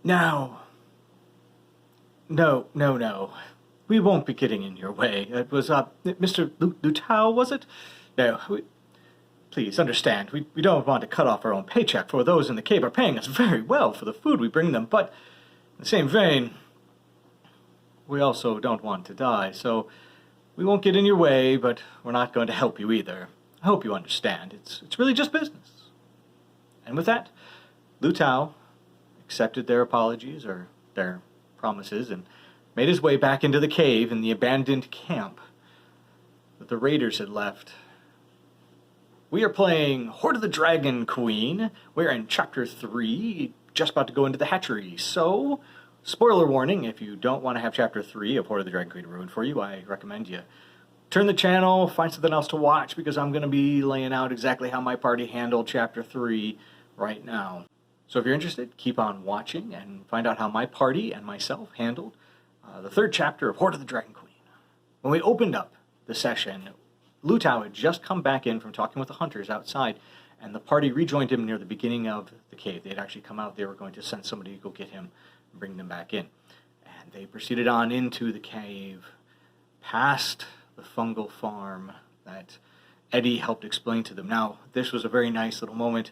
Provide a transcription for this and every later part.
Now, no. We won't be getting in your way. It was, Mr. Lutau, was it? No, please understand, we don't want to cut off our own paycheck, for those in the cave are paying us very well for the food we bring them, but in the same vein, we also don't want to die, so we won't get in your way, but we're not going to help you either. I hope you understand. It's really just business. And with that, Lutau accepted their apologies, or their promises, and made his way back into the cave in the abandoned camp that the raiders had left. We are playing Hoard of the Dragon Queen. We're in Chapter 3, just about to go into the hatchery. So, spoiler warning, if you don't want to have Chapter 3 of Hoard of the Dragon Queen ruined for you, I recommend you turn the channel, find something else to watch, because I'm going to be laying out exactly how my party handled Chapter 3 right now. So if you're interested, keep on watching and find out how my party and myself handled the third chapter of Hoard of the Dragon Queen. When we opened up the session, Lutau had just come back in from talking with the hunters outside, and the party rejoined him near the beginning of the cave. They had actually come out. They were going to send somebody to go get him and bring them back in. And they proceeded on into the cave, past the fungal farm that Eddie helped explain to them. Now, this was a very nice little moment.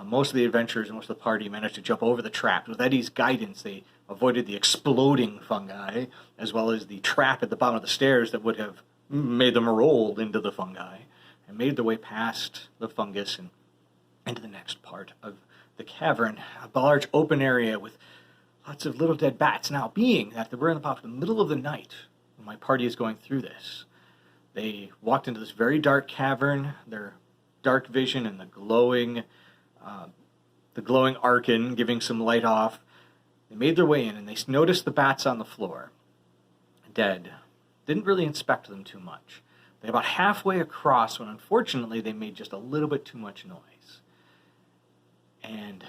Most of the adventurers and most of the party managed to jump over the traps. With Eddie's guidance, they avoided the exploding fungi, as well as the trap at the bottom of the stairs that would have made them roll into the fungi, and made their way past the fungus and into the next part of the cavern, a large open area with lots of little dead bats. Now, being that we're in the middle of the night when my party is going through this, they walked into this very dark cavern, their dark vision and the glowing arcane giving some light off. They made their way in, and they noticed the bats on the floor, dead. Didn't really inspect them too much. They got about halfway across when, unfortunately, they made just a little bit too much noise. And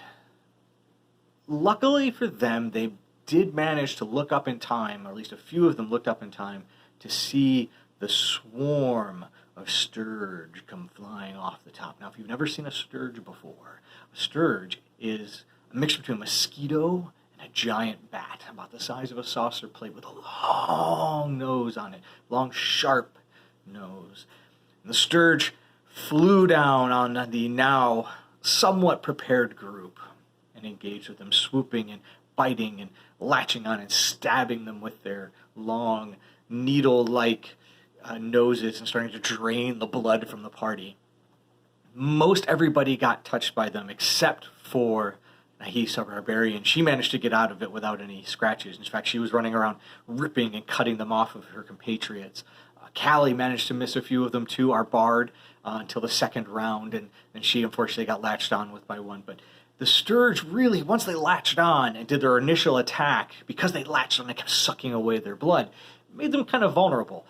luckily for them, they did manage to look up in time, or at least a few of them looked up in time, to see the swarm of sturge come flying off the top. Now, if you've never seen a sturge before, a sturge is a mixture between a mosquito and a giant bat, about the size of a saucer plate with a long nose on it, long, sharp nose. And the sturge flew down on the now somewhat prepared group and engaged with them, swooping and biting and latching on and stabbing them with their long, needle-like noses and starting to drain the blood from the party. Most everybody got touched by them except for Nahisa Barbarian. She managed to get out of it without any scratches. In fact, she was running around ripping and cutting them off of her compatriots. Callie managed to miss a few of them too, our bard, until the second round, and she unfortunately got latched on with by one. But the Sturge really, once they latched on and did their initial attack, because they latched on and kept sucking away their blood, made them kind of vulnerable.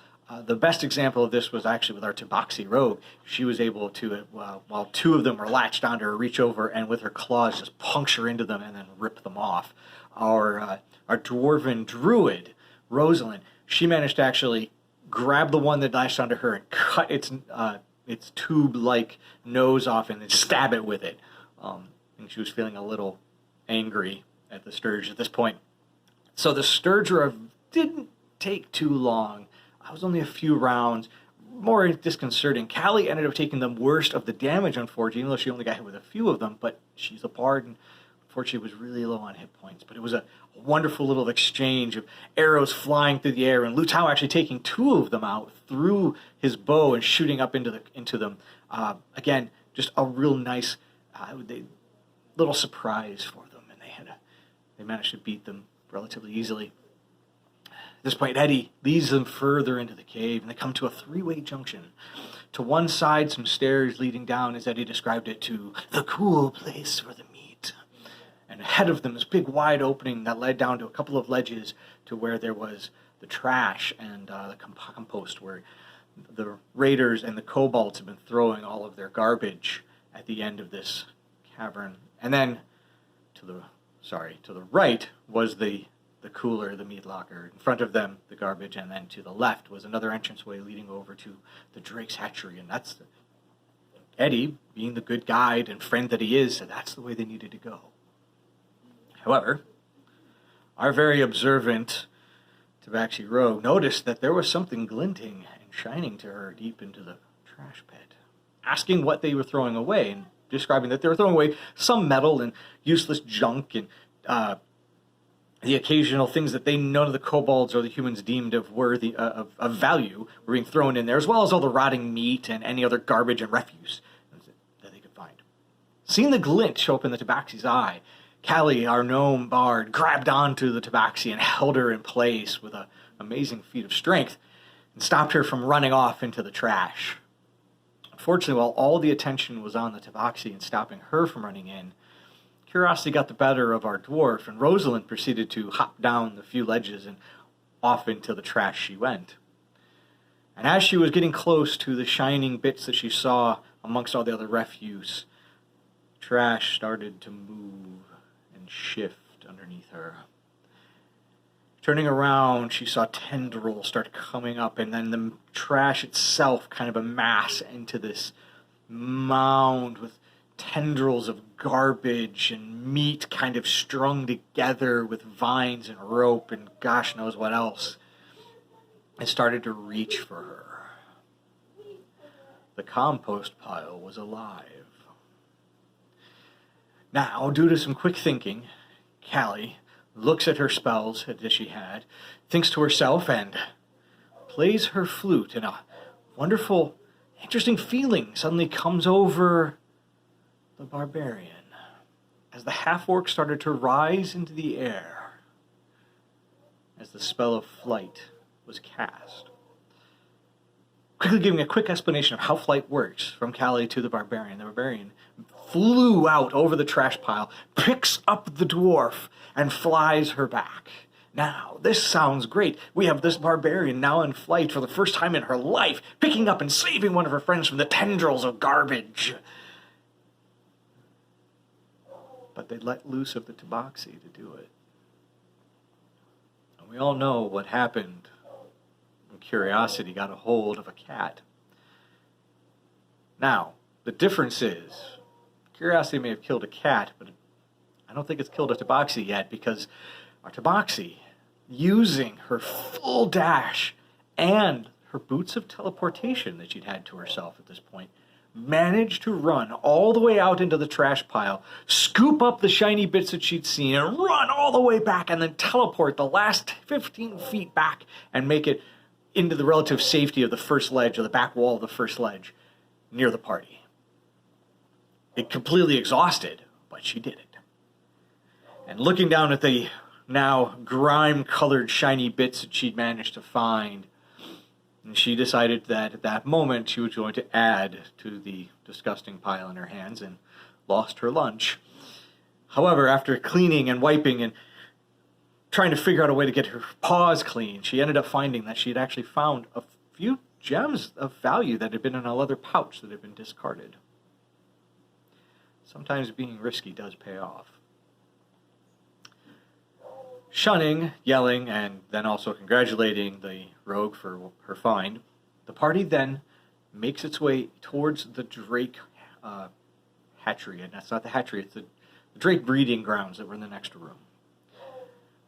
The best example of this was actually with our Tabaxi rogue. She was able to, while two of them were latched onto her, reach over and with her claws just puncture into them and then rip them off. Our dwarven druid, Rosalind, she managed to actually grab the one that latched onto her and cut its tube-like nose off and then stab it with it. And she was feeling a little angry at the Sturge at this point. So the Sturge didn't take too long. It was only a few rounds, more disconcerting. Callie ended up taking the worst of the damage, unfortunately, even though she only got hit with a few of them, but she's a bard, and unfortunately was really low on hit points. But it was a wonderful little exchange of arrows flying through the air, and Lutau actually taking two of them out through his bow and shooting up into them. Again, just a real nice little surprise for them, and they managed to beat them relatively easily. At this point, Eddie leads them further into the cave, and they come to a three-way junction. To one side, some stairs leading down, as Eddie described it, to the cool place for the meat. And ahead of them, this big wide opening that led down to a couple of ledges to where there was the trash and the compost, where the raiders and the kobolds have been throwing all of their garbage at the end of this cavern. And then to the right was the cooler, the meat locker. In front of them, the garbage, and then to the left was another entranceway leading over to the Drake's Hatchery. And that's Eddie, being the good guide and friend that he is, said that's the way they needed to go. However, our very observant Tabaxi rogue noticed that there was something glinting and shining to her deep into the trash pit, asking what they were throwing away, and describing that they were throwing away some metal and useless junk and the occasional things that none of the kobolds or the humans deemed of worthy of value were being thrown in there, as well as all the rotting meat and any other garbage and refuse that they could find. Seeing the glint show up in the Tabaxi's eye, Callie, our gnome bard, grabbed onto the Tabaxi and held her in place with an amazing feat of strength and stopped her from running off into the trash. Unfortunately, while all the attention was on the Tabaxi and stopping her from running in, curiosity got the better of our dwarf, and Rosalind proceeded to hop down the few ledges and off into the trash she went. And as she was getting close to the shining bits that she saw amongst all the other refuse, trash started to move and shift underneath her. Turning around, she saw tendrils start coming up, and then the trash itself kind of amass into this mound with tendrils of garbage and meat kind of strung together with vines and rope and gosh knows what else. It started to reach for her. The compost pile was alive. Now, due to some quick thinking, Callie looks at her spells that she had, thinks to herself, and plays her flute, and a wonderful, interesting feeling suddenly comes over the barbarian as the half-orc started to rise into the air as the spell of flight was cast. Quickly giving a quick explanation of how flight works from Callie to the barbarian. The barbarian flew out over the trash pile, picks up the dwarf, and flies her back. Now, this sounds great. We have this barbarian now in flight for the first time in her life, picking up and saving one of her friends from the tendrils of garbage. But they let loose of the Tabaxi to do it. And we all know what happened when curiosity got a hold of a cat. Now, the difference is, curiosity may have killed a cat, but I don't think it's killed a Tabaxi yet, because our Tabaxi, using her full dash and her boots of teleportation that she'd had to herself at this point, managed to run all the way out into the trash pile, scoop up the shiny bits that she'd seen, and run all the way back, and then teleport the last 15 feet back and make it into the relative safety of the first ledge, or the back wall of the first ledge, near the party. It completely exhausted, but she did it. And looking down at the now grime-colored shiny bits that she'd managed to find, and she decided that at that moment she was going to add to the disgusting pile in her hands and lost her lunch. However, after cleaning and wiping and trying to figure out a way to get her paws clean, she ended up finding that she had actually found a few gems of value that had been in a leather pouch that had been discarded. Sometimes being risky does pay off. Shunning, yelling, and then also congratulating the rogue for her find, the party then makes its way towards the Drake Hatchery. And that's not the hatchery, it's the Drake breeding grounds that were in the next room.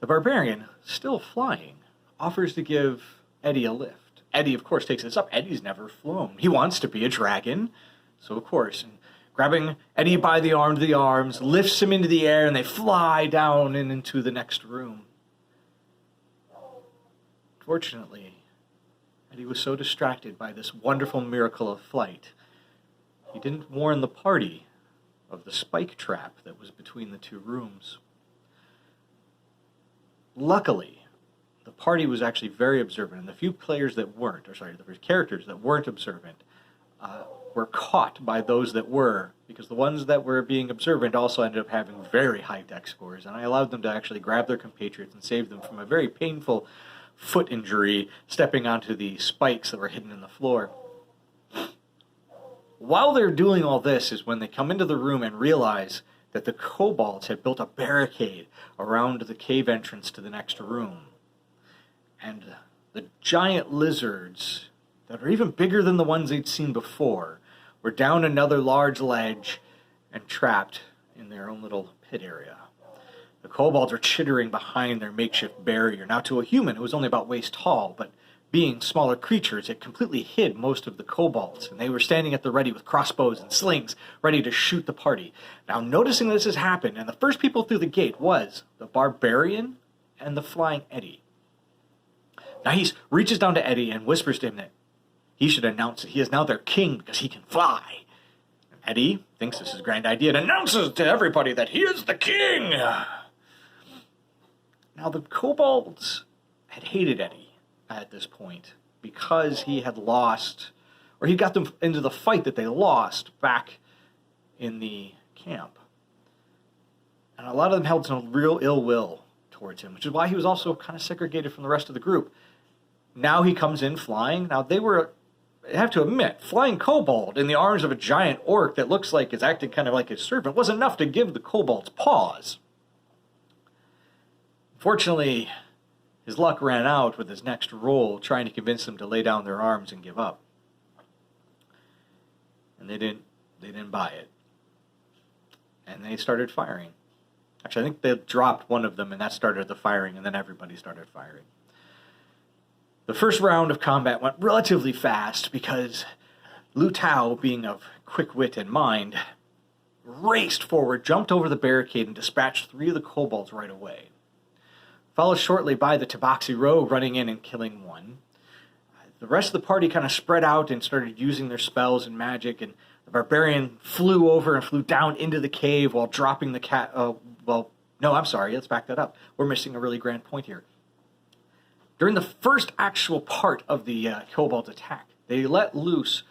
The barbarian, still flying, offers to give Eddie a lift. Eddie, of course, takes this up. Eddie's never flown. He wants to be a dragon, so of course, and grabbing Eddie by the arms, lifts him into the air, and they fly down and into the next room. Fortunately, Eddie was so distracted by this wonderful miracle of flight, he didn't warn the party of the spike trap that was between the two rooms. Luckily, the party was actually very observant, and the few characters that weren't observant were caught by those that were, because the ones that were being observant also ended up having very high dex scores, and I allowed them to actually grab their compatriots and save them from a very painful foot injury stepping onto the spikes that were hidden in the floor. While they're doing all this is when they come into the room and realize that the kobolds had built a barricade around the cave entrance to the next room. And the giant lizards that are even bigger than the ones they'd seen before were down another large ledge and trapped in their own little pit area. The kobolds are chittering behind their makeshift barrier, now to a human who was only about waist tall, but being smaller creatures, it completely hid most of the kobolds, and they were standing at the ready with crossbows and slings, ready to shoot the party. Now, noticing this has happened, and the first people through the gate was the barbarian and the flying Eddie. Now he reaches down to Eddie and whispers to him that he should announce that he is now their king because he can fly. And Eddie thinks this is a grand idea and announces to everybody that he is the king. Now, the kobolds had hated Eddie at this point because he had lost, or he got them into the fight that they lost back in the camp. And a lot of them held some real ill will towards him, which is why he was also kind of segregated from the rest of the group. Now he comes in flying. Now they were, I have to admit, flying kobold in the arms of a giant orc that looks like is acting kind of like his servant was enough to give the kobolds pause. Fortunately, his luck ran out with his next roll, trying to convince them to lay down their arms and give up. And they didn't buy it. And they started firing. Actually, I think they dropped one of them, and that started the firing, and then everybody started firing. The first round of combat went relatively fast because Lu Tao, being of quick wit and mind, raced forward, jumped over the barricade, and dispatched 3 of the kobolds right away. Followed shortly by the Tabaxi rogue running in and killing 1. The rest of the party kind of spread out and started using their spells and magic, and the barbarian flew over and flew down into the cave while dropping the cat. Let's back that up. We're missing a really grand point here. During the first actual part of the kobold's attack, they let loose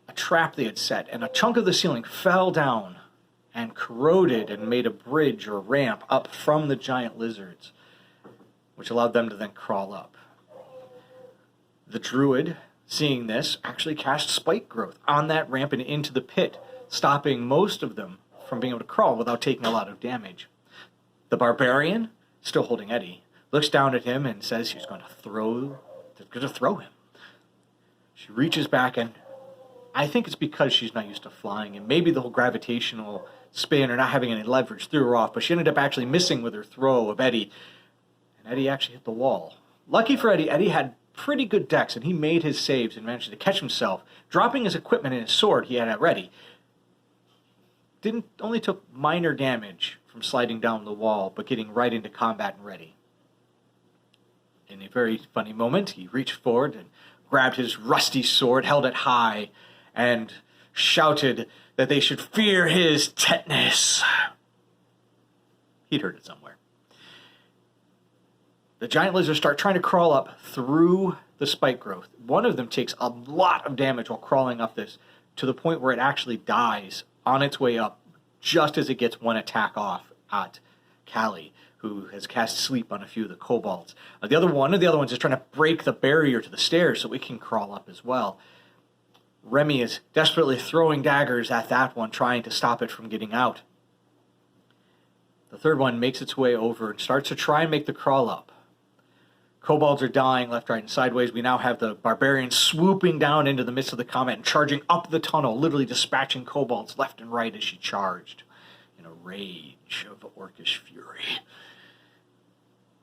a trap they had set, and a chunk of the ceiling fell down and corroded and made a bridge or ramp up from the giant lizards, which allowed them to then crawl up. The druid, seeing this, actually cast spike growth on that ramp and into the pit, stopping most of them from being able to crawl without taking a lot of damage. The barbarian, still holding Eddie, looks down at him and says she's going to throw him. She reaches back, and I think it's because she's not used to flying, and maybe the whole gravitational spin or not having any leverage threw her off, but she ended up actually missing with her throw of Eddie, and Eddie actually hit the wall. Lucky for Eddie, Eddie had pretty good dex, and he made his saves and managed to catch himself, dropping his equipment and his sword he had at ready. Only took minor damage from sliding down the wall, but getting right into combat and ready. In a very funny moment, he reached forward and grabbed his rusty sword, held it high, and shouted that they should fear his tetanus. He'd heard it somewhere. The giant lizards start trying to crawl up through the spike growth. One of them takes a lot of damage while crawling up this, to the point where it actually dies on its way up, just as it gets one attack off at Callie, who has cast sleep on a few of the kobolds. The other ones is trying to break the barrier to the stairs so it can crawl up as well. Remy is desperately throwing daggers at that one, trying to stop it from getting out. The third one makes its way over and starts to try and make the crawl up. Kobolds are dying left, right, and sideways. We now have the barbarian swooping down into the midst of the combat and charging up the tunnel, literally dispatching kobolds left and right as she charged in a rage of orcish fury.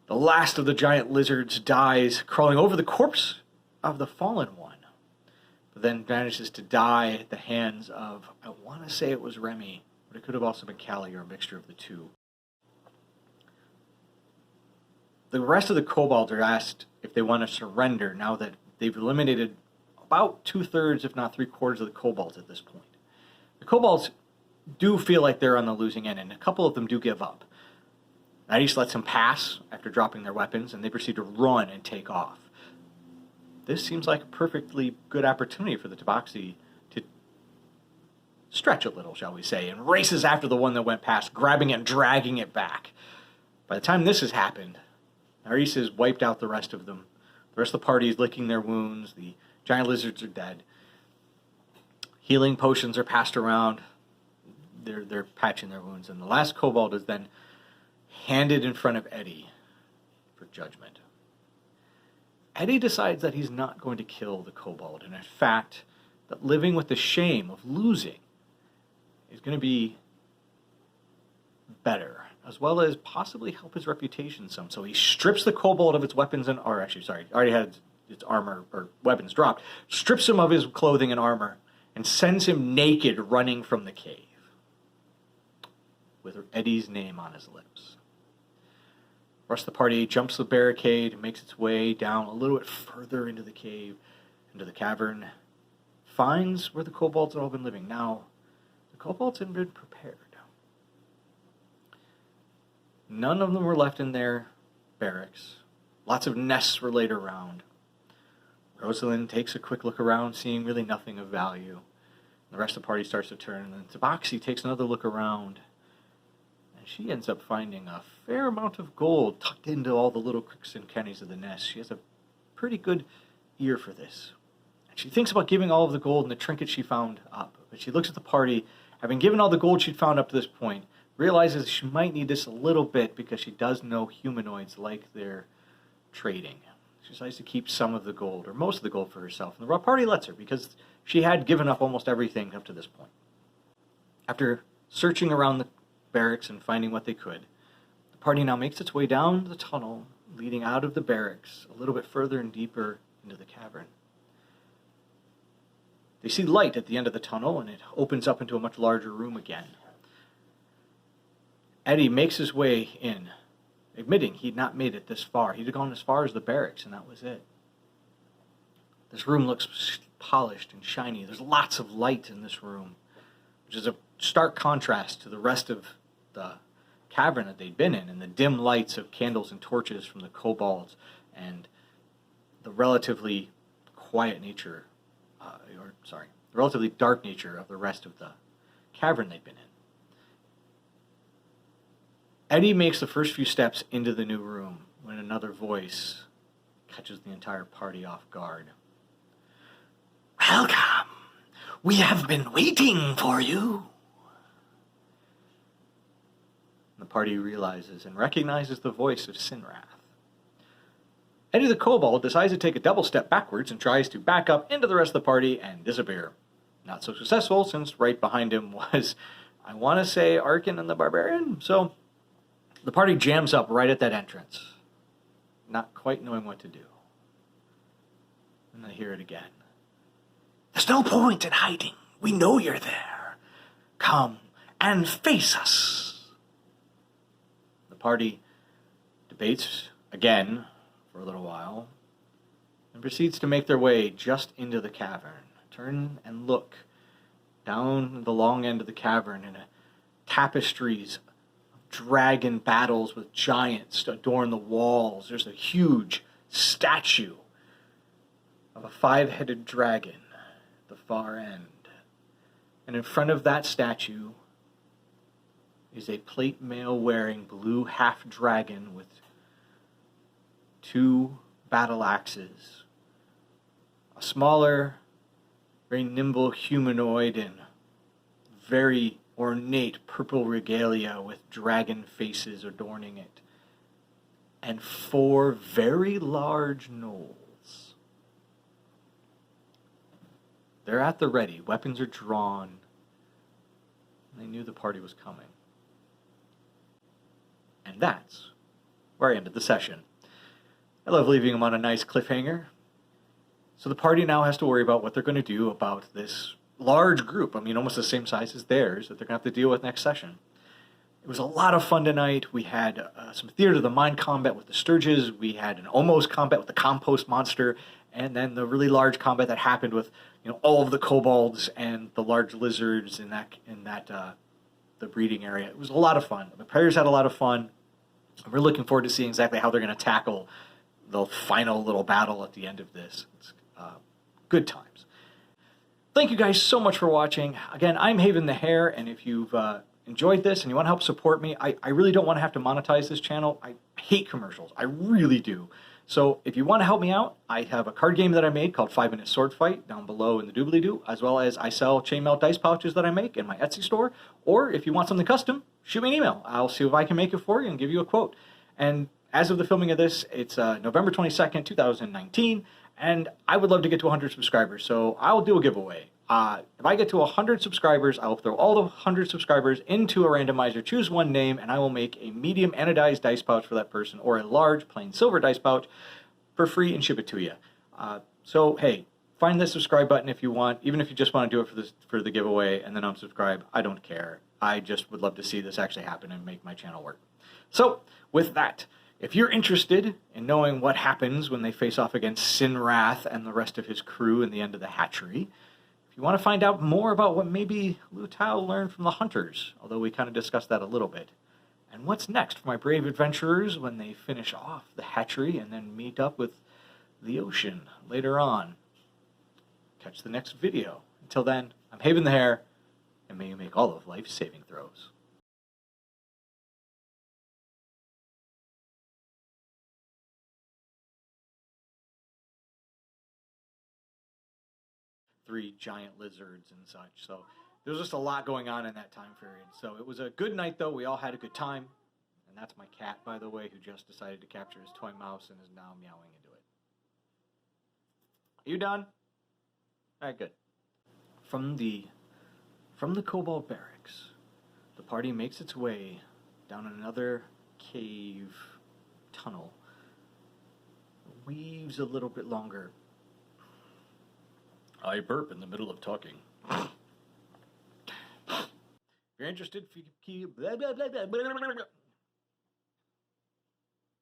The last of the giant lizards dies, crawling over the corpse of the fallen one, but then manages to die at the hands of, I want to say it was Remy, but it could have also been Callie or a mixture of the two. The rest of the kobolds are asked if they want to surrender now that they've eliminated about 2/3, if not 3/4 of the kobolds at this point. The kobolds do feel like they're on the losing end, and a couple of them do give up. Nidus lets them pass after dropping their weapons, and they proceed to run and take off. This seems like a perfectly good opportunity for the Tabaxi to stretch a little, shall we say, and races after the one that went past, grabbing it and dragging it back. By the time this has happened, Nidus has wiped out the rest of them. The rest of the party is licking their wounds. The giant lizards are dead. Healing potions are passed around. They're patching their wounds. And the last kobold is then handed in front of Eddie for judgment. Eddie decides that he's not going to kill the kobold, and in fact, that living with the shame of losing is going to be better, as well as possibly help his reputation some. So he strips the kobold of its weapons and, or actually, sorry, already had its armor or weapons dropped, strips him of his clothing and armor, and sends him naked running from the cave, with Eddie's name on his lips. The rest of the party jumps the barricade and makes its way down a little bit further into the cave, into the cavern, finds where the kobolds had all been living. Now, the kobolds had been prepared. None of them were left in their barracks. Lots of nests were laid around. Rosalind takes a quick look around, seeing really nothing of value. The rest of the party starts to turn, and then Tabaxi takes another look around, and she ends up finding a fair amount of gold tucked into all the little crooks and crannies of the nest. She has a pretty good ear for this. And she thinks about giving all of the gold and the trinkets she found up, but she looks at the party, having given all the gold she'd found up to this point, realizes she might need this a little bit because she does know humanoids like their trading. She decides to keep some of the gold, or most of the gold, for herself. And the party lets her because she had given up almost everything up to this point. After searching around the barracks and finding what they could, the party now makes its way down the tunnel leading out of the barracks a little bit further and deeper into the cavern. They see light at the end of the tunnel, and it opens up into a much larger room again. Eddie makes his way in, admitting he'd not made it this far. He'd gone as far as the barracks, and that was it. This room looks polished and shiny. There's lots of light in this room, which is a stark contrast to the rest of the cavern that they'd been in, and the dim lights of candles and torches from the kobolds, and the relatively quiet nature, the relatively dark nature of the rest of the cavern they'd been in. Eddie makes the first few steps into the new room when another voice catches the entire party off guard. Welcome! We have been waiting for you! The party realizes and recognizes the voice of Sinrath. Eddie the kobold decides to take a double step backwards and tries to back up into the rest of the party and disappear. Not so successful, since right behind him was, I want to say, Arkin and the Barbarian, so the party jams up right at that entrance, not quite knowing what to do. And I hear it again. There's no point in hiding. We know you're there. Come and face us. The party debates again for a little while and proceeds to make their way just into the cavern. Turn and look down the long end of the cavern, and tapestries dragon battles with giants adorn the walls. There's a huge statue of a 5-headed dragon at the far end. And in front of that statue is a plate mail wearing blue half dragon with 2 battle axes. A smaller, very nimble humanoid in very ornate purple regalia with dragon faces adorning it, and 4 very large gnolls. They're at the ready. Weapons are drawn. They knew the party was coming. And that's where I ended the session. I love leaving them on a nice cliffhanger. So the party now has to worry about what they're going to do about this large group, almost the same size as theirs, that they're going to have to deal with next session. It was a lot of fun tonight. We had some Theater of the Mind combat with the Sturges. We had an almost combat with the compost monster, and then the really large combat that happened with all of the kobolds and the large lizards in the breeding area. It was a lot of fun. The players had a lot of fun. We're looking forward to seeing exactly how they're going to tackle the final little battle at the end of this. It's good times. Thank you guys so much for watching. Again, I'm Haven the Hare, and if you've enjoyed this and you want to help support me, I really don't want to have to monetize this channel. I hate commercials. I really do. So if you want to help me out, I have a card game that I made called 5-Minute Sword Fight down below in the doobly-doo, as well as I sell chainmail dice pouches that I make in my Etsy store. Or if you want something custom, shoot me an email. I'll see if I can make it for you and give you a quote. And as of the filming of this, it's November 22nd, 2019, and I would love to get to 100 subscribers, so I'll do a giveaway. If I get to 100 subscribers, I will throw all the 100 subscribers into a randomizer, choose one name, and I will make a medium anodized dice pouch for that person, or a large plain silver dice pouch for free and ship it to you. So, hey, find the subscribe button if you want, even if you just want to do it for the giveaway and then unsubscribe. I don't care. I just would love to see this actually happen and make my channel work. So, with that, if you're interested in knowing what happens when they face off against Sinrath and the rest of his crew in the end of the hatchery, if you want to find out more about what maybe Lu Tao learned from the hunters, although we kind of discussed that a little bit, and what's next for my brave adventurers when they finish off the hatchery and then meet up with the ocean later on, catch the next video. Until then, I'm Haven the Hare, and may you make all of life's saving throws. 3 giant lizards and such. So there was just a lot going on in that time period. So it was a good night, though. We all had a good time. And that's my cat, by the way, who just decided to capture his toy mouse and is now meowing into it. Are you done? All right, good. From the kobold barracks, the party makes its way down another cave tunnel. Weaves a little bit longer. I burp in the middle of talking. If you're interested, keep...